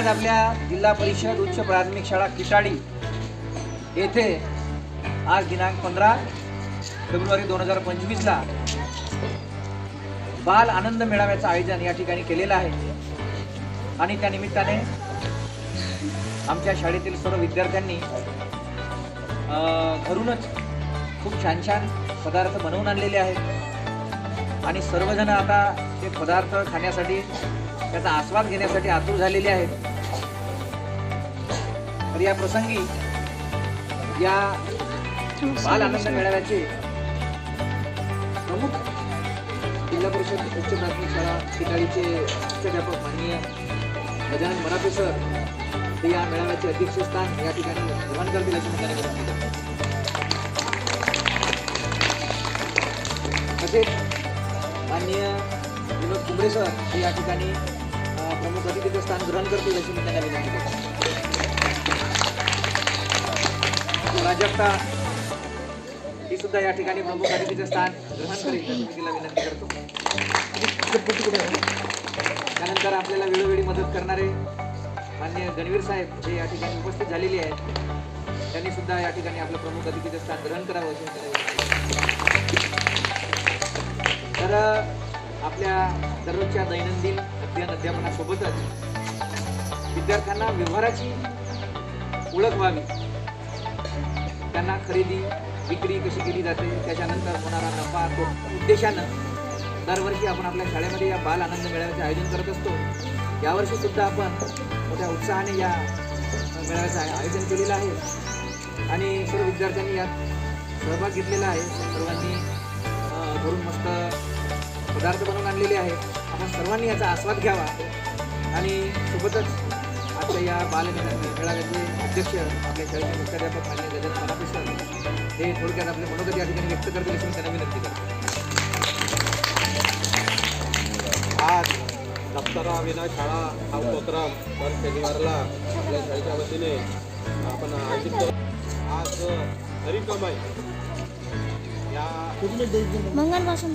आज आपल्या जिल्हा परिषद उच्च प्राथमिक शाळा किटाडी येथे आज दिनांक 15 फेब्रुवारी 2025 ला बाल आनंद मेळाव्याचं आयोजन या ठिकाणी केलेलं आहे आणि त्या निमित्ताने आमच्या शाळेतील सर्व विद्यार्थ्यांनी घरूनच खूप छान छान पदार्थ बनवून आणलेले आहेत आणि सर्वजण आता ते पदार्थ खाण्यासाठी त्याचा आस्वाद घेण्यासाठी आतुर झालेले आहेत। तर या प्रसंगी या बाल आनंद मेळाव्याचे प्रमुख जिल्हा परिषद उच्च प्राथमिक शाळा किटाडीचे मुख्याध्यापक माननीय गजानन मराठे सर हे या मेळाव्याचे अध्यक्षस्थान या ठिकाणी निर्माण करतील अशी मी विनंती करतो। तसेच माननीय विनोद कुंबळे सर हे या ठिकाणी प्रमुख अतिथीचे स्थान ग्रहण करतील अशी मी त्यांना विनंती करतो। प्राजक्ता ही सुद्धा या ठिकाणी प्रमुख अतिथीचे स्थान ग्रहण करेल अशी मी तिला विनंती करतो। त्यानंतर आपल्याला वेळोवेळी मदत करणारे माननीय गणवीर साहेब जे या ठिकाणी उपस्थित झालेले आहेत त्यांनी सुद्धा या ठिकाणी आपलं प्रमुख अतिथीचे स्थान ग्रहण करावं अशी मी तर आपल्या दररोजच्या दैनंदिन अध्यापनासोबतच विद्यार्थ्यांना व्यवहाराची ओळख व्हावी, त्यांना खरेदी विक्री कशी केली जाते त्याच्यानंतर होणारा नफा तो उद्देशानं दरवर्षी आपण आपल्या शाळेमध्ये या बाल आनंद मेळाव्याचे आयोजन करत असतो। यावर्षी सुद्धा आपण मोठ्या उत्साहाने या मेळाव्याचं आयोजन केलेलं आहे आणि सर्व विद्यार्थ्यांनी यात सहभाग घेतलेला आहे। सर्वांनी घरून मस्त पदार्थ बनवून आणलेले आहेत। आपण सर्वांनी याचा आस्वाद घ्यावा आणि सोबतच आजच्या या बाल मेळाव्याचे अध्यक्ष आपल्या शाळेचे मुख्याध्यापक माननीय गजानन मराठे सर हे थोडक्यात आपले मनोगत या ठिकाणी व्यक्त करतील अशी मी त्यांना विनंती करतो। आज दप्तरा विना शाळा हा उपक्रम दर शनिवारला आपल्या शाळेच्या वतीने आपण आयोजित करतो। आज हरिकमाई या मंगळपासून